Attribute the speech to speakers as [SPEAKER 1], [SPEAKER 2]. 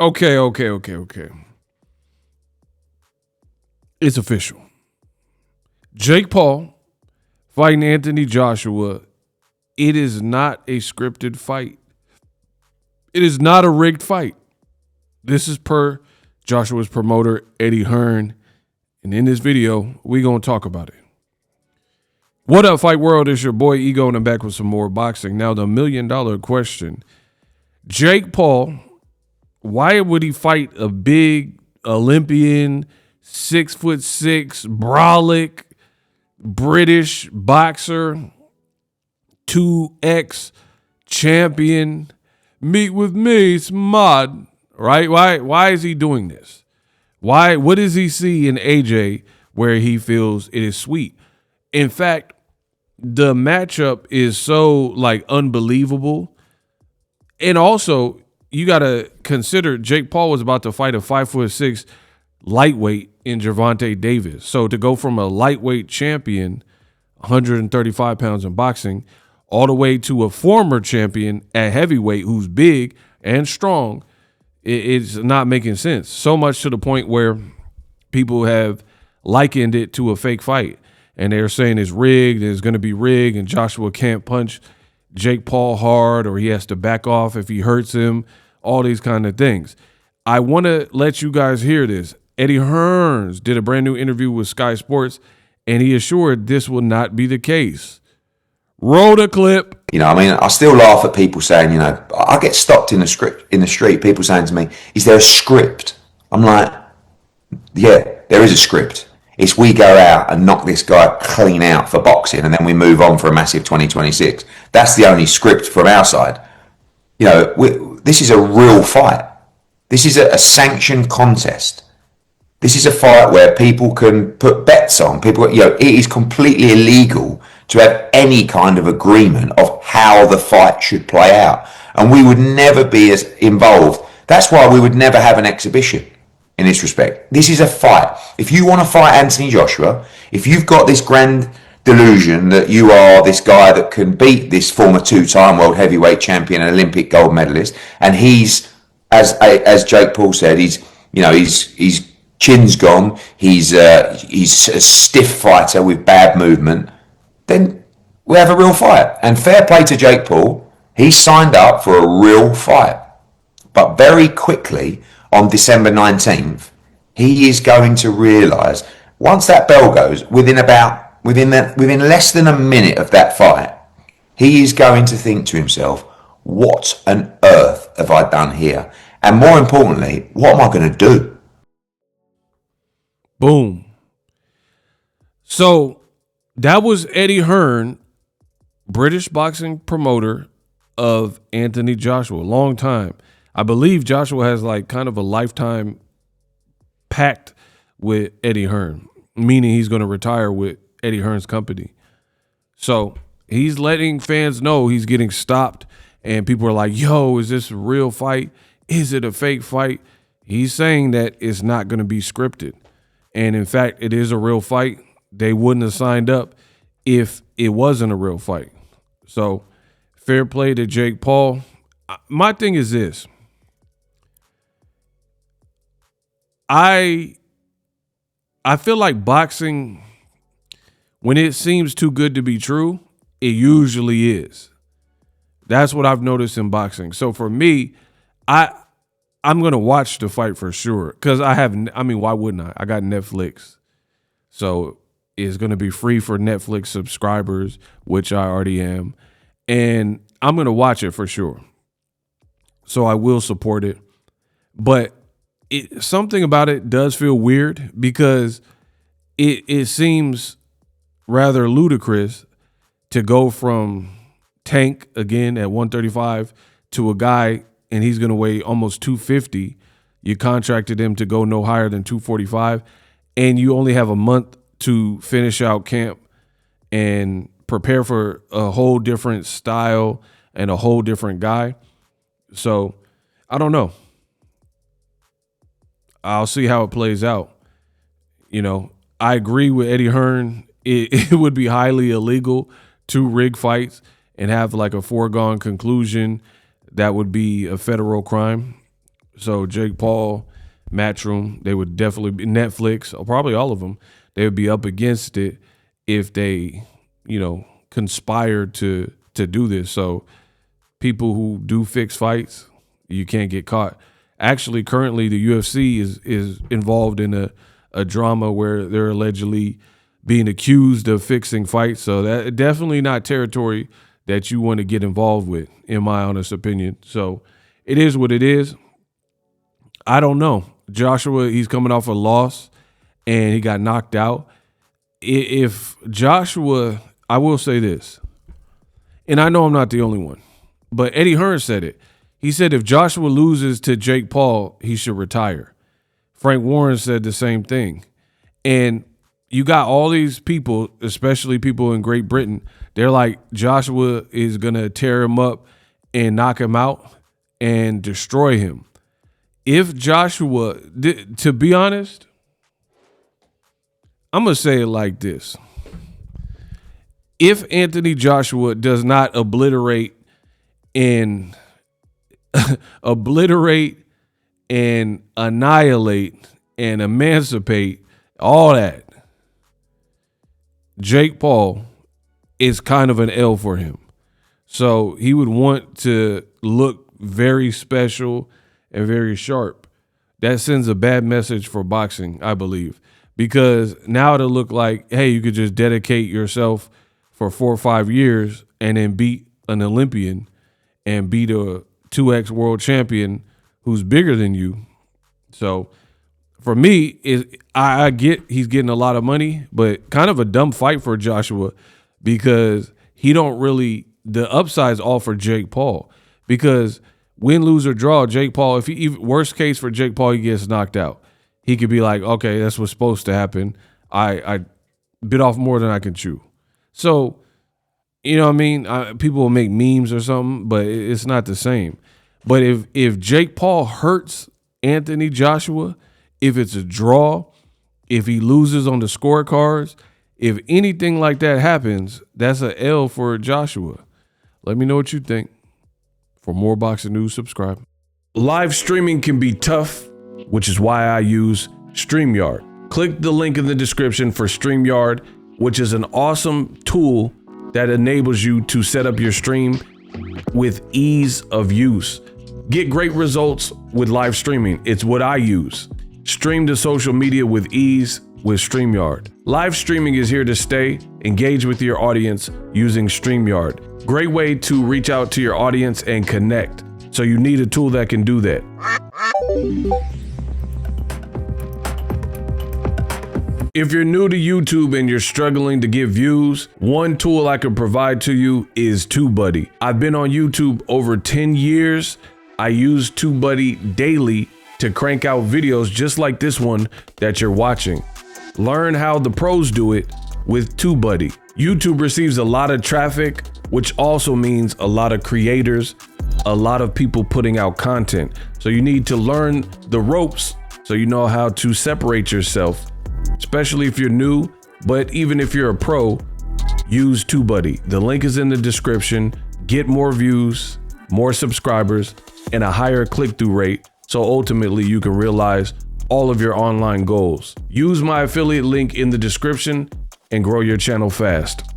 [SPEAKER 1] Okay. It's official. Jake Paul fighting Anthony Joshua. It is not a scripted fight. It is not a rigged fight. This is per Joshua's promoter, Eddie Hearn. And in this video, we're going to talk about it. What up, Fight World? It's your boy Ego, and I'm back with some more boxing. Now, the $1 million question. Jake Paul, why would he fight a big Olympian, 6'6", brolic, British boxer, 2X champion? Meet with me, Smod. Right? Why is he doing this? Why? What does he see in AJ where he feels it is sweet? In fact, the matchup is so unbelievable. And also, you got to consider Jake Paul was about to fight a 5'6" lightweight in Gervonta Davis. So to go from a lightweight champion, 135 pounds in boxing, all the way to a former champion at heavyweight who's big and strong, it's not making sense. So much to the point where people have likened it to a fake fight. And they're saying it's rigged, it's going to be rigged, and Joshua can't punch Jake Paul hard, or he has to back off if he hurts him, all these kind of things. I want to let you guys hear this. Eddie Hearn did a brand new interview with Sky Sports, and he assured this will not be the case. Roll the clip.
[SPEAKER 2] I still laugh at people saying, I get stopped in the street, people saying to me, is there a script? I'm like, yeah, there is a script. It's we go out and knock this guy clean out for boxing, and then we move on for a massive 2026. That's the only script from our side. This is a real fight. This is a sanctioned contest. This is a fight where people can put bets on. It is completely illegal to have any kind of agreement of how the fight should play out. And we would never be as involved. That's why we would never have an exhibition in this respect. This is a fight. If you want to fight Anthony Joshua, if you've got this grand delusion that you are this guy that can beat this former two-time world heavyweight champion and Olympic gold medalist, and he's, as Jake Paul said, he's chin's gone, he's a stiff fighter with bad movement, then we have a real fight. And fair play to Jake Paul, he signed up for a real fight. But very quickly, on December 19th, he is going to realise, once that bell goes, within less than a minute of that fight, he is going to think to himself, what on earth have I done here? And more importantly, what am I going to do?
[SPEAKER 1] Boom. So that was Eddie Hearn, British boxing promoter of Anthony Joshua. Long time. I believe Joshua has kind of a lifetime pact with Eddie Hearn, meaning he's going to retire with Eddie Hearn's company. So he's letting fans know he's getting stopped, and people are like, yo, is this a real fight? Is it a fake fight? He's saying that it's not going to be scripted. And in fact, it is a real fight. They wouldn't have signed up if it wasn't a real fight. So fair play to Jake Paul. My thing is this. I feel like boxing, when it seems too good to be true, it usually is. That's what I've noticed in boxing. So for me, I'm going to watch the fight for sure. Because why wouldn't I? I got Netflix. So it's going to be free for Netflix subscribers, which I already am. And I'm going to watch it for sure. So I will support it. But something about it does feel weird, because it seems rather ludicrous to go from Tank, again, at 135 to a guy, and he's going to weigh almost 250. You contracted him to go no higher than 245, and you only have a month to finish out camp and prepare for a whole different style and a whole different guy. So I don't know. I'll see how it plays out. I agree with Eddie Hearn. It would be highly illegal to rig fights and have a foregone conclusion. That would be a federal crime. So Jake Paul, Matchroom, they would definitely be Netflix, or probably all of them. They would be up against it if they, conspired to do this. So people who do fixed fights, you can't get caught. Actually, currently the UFC is involved in a drama where they're allegedly being accused of fixing fights. So that definitely not territory that you want to get involved with, in my honest opinion. So it is what it is. I don't know. Joshua, he's coming off a loss and he got knocked out. If Joshua, I will say this, and I know I'm not the only one, but Eddie Hearn said it. He said if Joshua loses to Jake Paul, he should retire. Frank Warren said the same thing. And you got all these people, especially people in Great Britain, they're like, Joshua is going to tear him up and knock him out and destroy him. If Joshua, to be honest, I'm going to say it like this. If Anthony Joshua does not obliterate and annihilate and emancipate all that, Jake Paul is kind of an L for him. So he would want to look very special and very sharp. That sends a bad message for boxing, I believe, because now it'll look like, hey, you could just dedicate yourself for 4 or 5 years and then beat an Olympian and beat a 2X world champion who's bigger than you. So for me, I get he's getting a lot of money, but kind of a dumb fight for Joshua because he don't really, the upside's all for Jake Paul, because win, lose, or draw, Jake Paul, if he, worst case for Jake Paul, he gets knocked out. He could be like, okay, that's what's supposed to happen. I bit off more than I can chew. So, you know what I mean? People will make memes or something, but it's not the same. But if Jake Paul hurts Anthony Joshua, if it's a draw, if he loses on the scorecards, if anything like that happens, that's an L for Joshua. Let me know what you think. For more boxing news, subscribe. Live streaming can be tough, which is why I use StreamYard. Click the link in the description for StreamYard, which is an awesome tool that enables you to set up your stream with ease of use. Get great results with live streaming. It's what I use. Stream to social media with ease with StreamYard. Live streaming is here to stay. Engage with your audience using StreamYard. Great way to reach out to your audience and connect. So you need a tool that can do that. If you're new to YouTube and you're struggling to get views, one tool I can provide to you is TubeBuddy. I've been on YouTube over 10 years. I use TubeBuddy daily to crank out videos just like this one that you're watching. Learn how the pros do it with TubeBuddy. YouTube receives a lot of traffic, which also means a lot of creators, a lot of people putting out content. So you need to learn the ropes so you know how to separate yourself, especially if you're new, but even if you're a pro, use TubeBuddy. The link is in the description. Get more views, more subscribers, and a higher click-through rate, so ultimately you can realize all of your online goals. Use my affiliate link in the description and grow your channel fast.